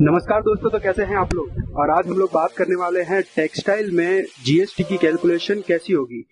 नमस्कार दोस्तों, तो कैसे हैं आप लोग। और आज हम लोग बात करने वाले हैं टेक्सटाइल में जीएसटी की कैलकुलेशन कैसी होगी।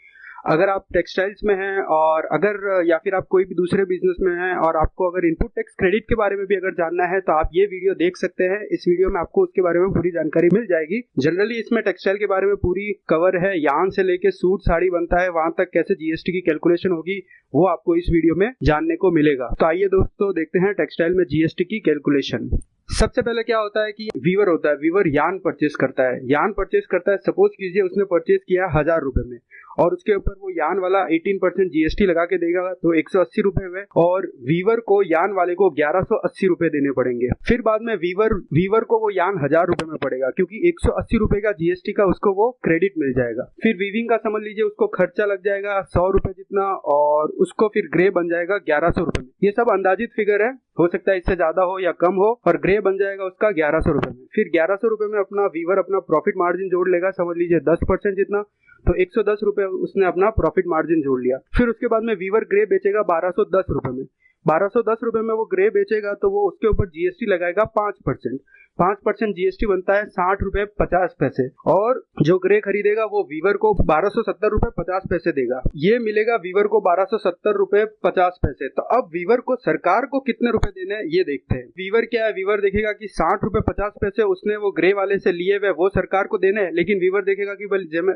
अगर आप टेक्सटाइल्स में हैं और अगर या फिर आप कोई भी दूसरे बिजनेस में हैं और आपको अगर इनपुट टैक्स क्रेडिट के बारे में भी अगर जानना है तो आप ये वीडियो देख सकते हैं। इस वीडियो में आपको उसके बारे में पूरी जानकारी मिल जाएगी। जनरली इसमें टेक्सटाइल के बारे में पूरी कवर है, यार्न से लेके सूट साड़ी बनता है वहां तक कैसे जीएसटी की कैलकुलेशन होगी वो आपको इस वीडियो में जानने को मिलेगा। तो आइए दोस्तों देखते हैं टेक्सटाइल में जीएसटी की कैलकुलेशन। सबसे पहले क्या होता है कि वीवर होता है, वीवर यार्न परचेस करता है। यार्न परचेस करता है, सपोज कीजिए उसने परचेस किया 1000 रुपए में और उसके ऊपर वो यार्न वाला 18% जीएसटी लगा के देगा तो 180 रुपए हुए और वीवर को यार्न वाले को 1180 रुपए देने पड़ेंगे। फिर बाद में वीवर को वो यार्न 1000 रुपए में पड़ेगा क्योंकि 180 रुपए का जीएसटी का उसको वो क्रेडिट मिल जाएगा। फिर वीविंग का समझ लीजिए उसको खर्चा लग जाएगा 100 रुपए जितना और उसको फिर ग्रे बन जाएगा 1100 रुपए में। ये सब अंदाजित फिगर है, हो सकता है इससे ज्यादा हो या कम हो, और ग्रे बन जाएगा उसका 1100 रुपए में। फिर 1100 रुपए में अपना वीवर अपना प्रॉफिट मार्जिन जोड़ लेगा, समझ लीजिए 10% जितना, तो 110 रुपए उसने अपना प्रॉफिट मार्जिन जोड़ लिया। फिर उसके बाद में वीवर ग्रे बेचेगा 1210 रुपए में। 1210 रुपए में वो ग्रे बेचेगा तो वो उसके ऊपर जीएसटी लगाएगा 5% जीएसटी बनता है 60 रुपए 50 पैसे। और जो ग्रे खरीदेगा वो वीवर को 1270 रुपए 50 पैसे देगा। ये मिलेगा वीवर को 1270 रुपए 50 पैसे। तो अब वीवर को सरकार को कितने रुपए देने हैं ये देखते हैं। वीवर क्या है, वीवर देखेगा कि 60 रुपए 50 पैसे उसने वो ग्रे वाले से लिए हुए वो सरकार को देने हैं, लेकिन वीवर देखेगा कि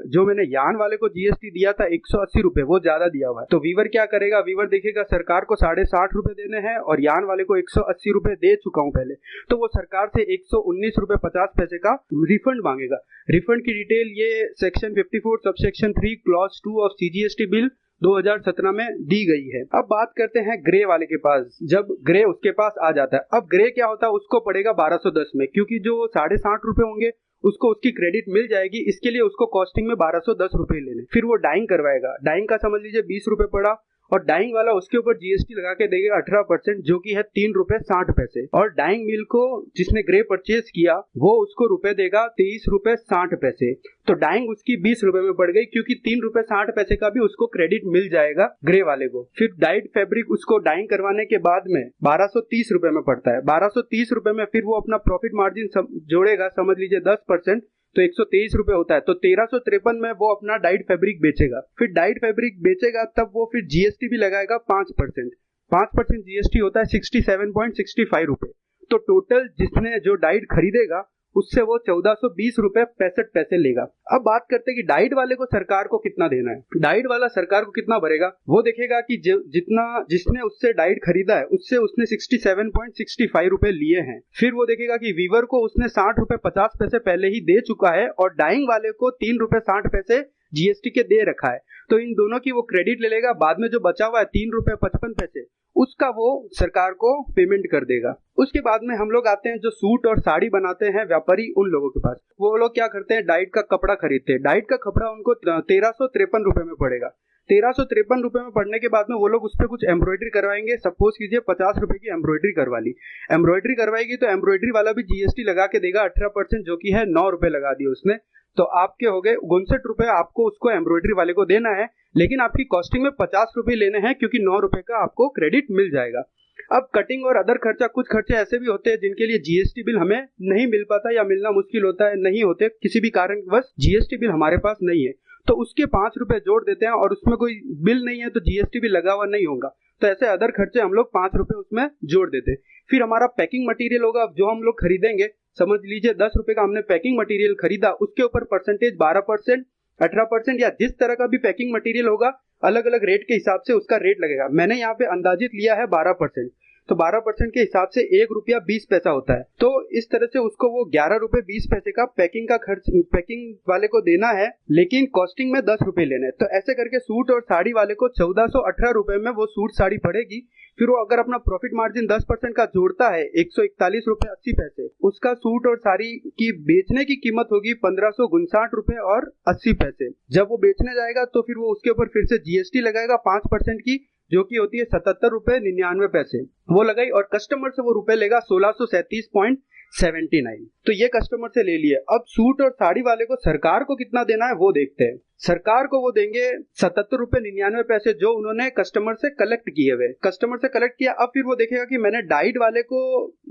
जो मैंने यार्न वाले को जीएसटी दिया था 180 रुपए वो ज्यादा दिया हुआ है। तो वीवर क्या करेगा, वीवर देखेगा सरकार को 60.5 रुपए देने हैं और यार्न वाले को 180 रुपए दे चुका हूं पहले, तो वो सरकार से 119 रुपए 50 पैसे का रिफंड मांगेगा। रिफंड की डिटेल ये section 54 subsection 3 clause 2 of CGST bill 2017 में दी गई है। अब बात करते हैं ग्रे वाले के पास। जब ग्रे उसके पास आ जाता है, अब ग्रे क्या होता है, उसको पड़ेगा 1210 में, क्योंकि जो 60.5 रुपए होंगे उसको उसकी क्रेडिट मिल जाएगी। इसके लिए उसको कॉस्टिंग में 1210 रुपए लेने। फिर वो डाइंग करवाएगा, डाइंग का समझ लीजिए 20 रुपए पड़ा और डाइंग वाला उसके ऊपर जीएसटी लगा के देगा 18% जो कि है 3 रुपए 60 पैसे। और डाइंग मिल को जिसने ग्रे परचेज किया वो उसको रुपए देगा 23 रुपए 60 पैसे। तो डाइंग उसकी 20 रुपए में पड़ गई क्योंकि 3 रुपए 60 पैसे का भी उसको क्रेडिट मिल जाएगा ग्रे वाले को। फिर डाइड फैब्रिक उसको डाइंग करवाने के बाद में 1230 रुपए में पड़ता है। 1230 रुपए में फिर वो अपना प्रॉफिट मार्जिन जोड़ेगा, समझ लीजिए 10%, तो 123 रुपए होता है। तो 1353 में वो अपना डाइड फैब्रिक बेचेगा। फिर डाइड फैब्रिक बेचेगा तब वो फिर जीएसटी भी लगाएगा 5% जीएसटी होता है 67.65 रुपए। तो टोटल जिसने जो डाइड खरीदेगा उससे वो 1420 रुपए 65 पैसे लेगा। अब बात करते हैं कि डाइड वाले को सरकार को कितना देना है। डाइड वाला सरकार को कितना भरेगा, वो देखेगा कि जितना जिसने उससे डाइड खरीदा है उससे उसने 67.65 रुपए लिए हैं। फिर वो देखेगा कि वीवर को उसने 60 रुपए 50 पैसे पहले ही दे चुका है और डाइंग वाले को 3 रुपए 60 पैसे जीएसटी के दे रखा है, तो इन दोनों की वो क्रेडिट ले लेगा। बाद में जो बचा हुआ है 3 रुपए 55 पैसे उसका वो सरकार को पेमेंट कर देगा। उसके बाद में हम लोग आते हैं जो सूट और साड़ी बनाते हैं व्यापारी, उन लोगों के पास। वो लोग क्या करते हैं, डाइट का कपड़ा खरीदते हैं। डाइट का कपड़ा उनको 1353 रुपए में पड़ेगा। 1353 रुपए में पड़ने के बाद में वो लोग उस पर कुछ एम्ब्रॉयडरी करवाएंगे। सपोज कीजिए 50 रुपए की एम्ब्रॉयडरी करवा ली, एम्ब्रॉयडरी करवाएगी तो एम्ब्रॉयडरी वाला भी जीएसटी लगा के देगा 18% जो कि है 9 रुपए लगा दिए उसने। तो आपके हो गए 59 रुपए आपको उसको एम्ब्रॉयडरी वाले को देना है, लेकिन आपकी कॉस्टिंग में 50 रुपए लेने हैं क्योंकि 9 रुपए का आपको क्रेडिट मिल जाएगा। अब कटिंग और अदर खर्चा, कुछ खर्चे ऐसे भी होते हैं जिनके लिए जीएसटी बिल हमें नहीं मिल पाता या मिलना मुश्किल होता है, नहीं होते किसी भी कारणवश जीएसटी बिल हमारे पास नहीं है, तो उसके 5 रुपए जोड़ देते हैं और उसमें कोई बिल नहीं है तो जीएसटी बिल लगा हुआ नहीं होगा, तो ऐसे अदर खर्चे हम लोग 5 रुपए उसमें जोड़ देते हैं। फिर हमारा पैकिंग मटेरियल होगा जो हम लोग खरीदेंगे, समझ लीजिए 10 रुपए का हमने पैकिंग मटेरियल खरीदा, उसके ऊपर परसेंटेज 12%, 18% या जिस तरह का भी पैकिंग मटेरियल होगा अलग अलग रेट के हिसाब से उसका रेट लगेगा। मैंने यहाँ पे अंदाजित लिया है 12%, तो 12% के हिसाब से 1 रुपया 20 पैसा होता है। तो इस तरह से उसको वो 11 रुपए 20 पैसे का पैकिंग का खर्च पैकिंग वाले को देना है, लेकिन कॉस्टिंग में 10 रुपए लेने हैं। तो ऐसे करके सूट और साड़ी वाले को 1418 रुपए में वो सूट साड़ी पड़ेगी। फिर वो अगर अपना प्रॉफिट मार्जिन 10% का जोड़ता है 141 रुपए 80 पैसे, उसका सूट और साड़ी की बेचने की कीमत होगी 1559 रुपए और 80 पैसे। जब वो बेचने जाएगा तो फिर वो उसके ऊपर फिर से जीएसटी लगाएगा 5% की, जो कि होती है 77 रुपए 99 पैसे, वो लगाई और कस्टमर से वो रुपए लेगा 1637.79। तो ये कस्टमर से ले लिए। अब सूट और साड़ी वाले को सरकार को कितना देना है वो देखते हैं। सरकार को वो देंगे 77 रुपए 99 पैसे जो उन्होंने कस्टमर से कलेक्ट किए हुए। कस्टमर से कलेक्ट किया, अब फिर वो देखेगा कि मैंने डाइड वाले को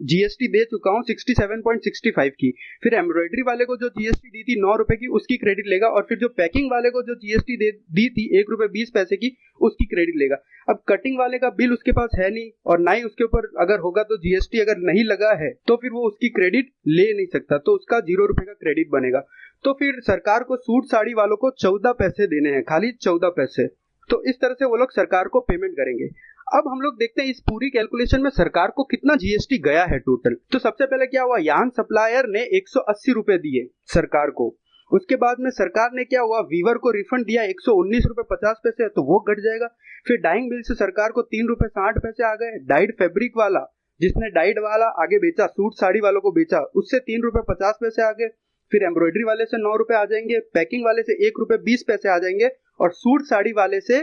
जीएसटी दे चुका हूँ 67.65 की, फिर एम्ब्रॉयडरी वाले को जो जीएसटी दी थी 9 रुपए की उसकी क्रेडिट लेगा, और फिर जो पैकिंग वाले को जो जीएसटी दी थी 1 रुपए 20 पैसे की उसकी क्रेडिट लेगा। अब कटिंग वाले का बिल उसके पास है नहीं, और ना ही उसके ऊपर अगर होगा तो जीएसटी अगर नहीं लगा है तो फिर वो उसकी क्रेडिट ले नहीं सकता, तो उसका 0 रुपए का क्रेडिट बनेगा। तो फिर सरकार को सूट साड़ी वालों को 14 पैसे देने हैं, खाली 14 पैसे। तो इस तरह से वो लोग सरकार को पेमेंट करेंगे। अब हम लोग देखते हैं इस पूरी कैलकुलेशन में सरकार को कितना जीएसटी गया है टोटल। तो सबसे पहले क्या हुआ, यार्न सप्लायर ने 180 रुपए दिए सरकार को। उसके बाद में सरकार ने क्या हुआ, वीवर को रिफंड दिया 119 रुपए 50 पैसे, तो वो घट जाएगा। फिर डाइंग बिल से सरकार को 3 रुपए 60 पैसे आ गए। डाइड फैब्रिक वाला, जिसने डाइड वाला आगे बेचा, सूट साड़ी वालों को बेचा, उससे 3 रुपए 50 पैसे आ गए। फिर एम्ब्रॉयडरी वाले से 9 रुपए आ जाएंगे, पैकिंग वाले से 1 रुपए 20 पैसे आ जाएंगे, और सूट साड़ी वाले से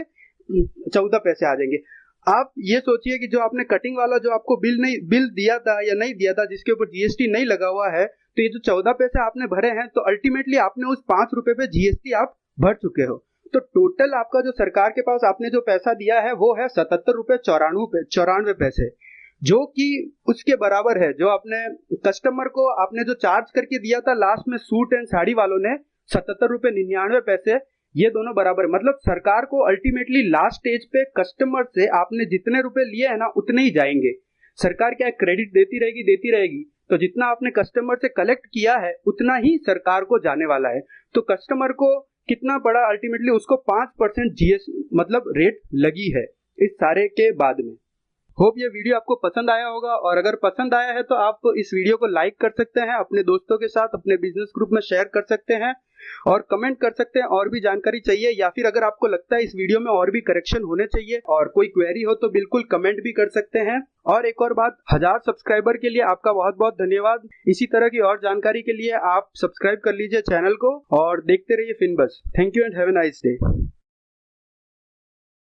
14 पैसे आ जाएंगे। आप ये सोचिए कि जो आपने कटिंग वाला जो आपको बिल दिया था या नहीं दिया था, जिसके ऊपर जीएसटी नहीं लगा हुआ है, तो ये जो 14 पैसे आपने भरे हैं, तो अल्टीमेटली आपने उस 5 रुपए पे जीएसटी आप भर चुके हो। तो टोटल आपका जो सरकार के पास आपने जो पैसा दिया है वो है 77 रुपए 94 पैसे, जो कि उसके बराबर है जो आपने कस्टमर को आपने जो चार्ज करके दिया था लास्ट में सूट एंड साड़ी वालों ने 77 रुपए 99 पैसे, ये दोनों बराबर। मतलब सरकार को अल्टीमेटली लास्ट स्टेज पे कस्टमर से आपने जितने रुपए लिए हैं ना उतने ही जाएंगे। सरकार क्या क्रेडिट देती रहेगी, तो जितना आपने कस्टमर से कलेक्ट किया है उतना ही सरकार को जाने वाला है। तो कस्टमर को कितना पड़ा, अल्टीमेटली उसको 5% जीएसटी मतलब रेट लगी है इस सारे के बाद में। होप ये वीडियो आपको पसंद आया होगा, और अगर पसंद आया है तो आप इस वीडियो को लाइक कर सकते हैं, अपने दोस्तों के साथ अपने बिजनेस ग्रुप में शेयर कर सकते हैं, और कमेंट कर सकते हैं और भी जानकारी चाहिए, या फिर अगर आपको लगता है इस वीडियो में और भी करेक्शन होने चाहिए और कोई क्वेरी हो तो बिल्कुल कमेंट भी कर सकते हैं। और एक और बात, 1000 सब्सक्राइबर के लिए आपका बहुत बहुत धन्यवाद। इसी तरह की और जानकारी के लिए आप सब्सक्राइब कर लीजिए चैनल को और देखते रहिए Finbuzz. Thank you and have a nice day.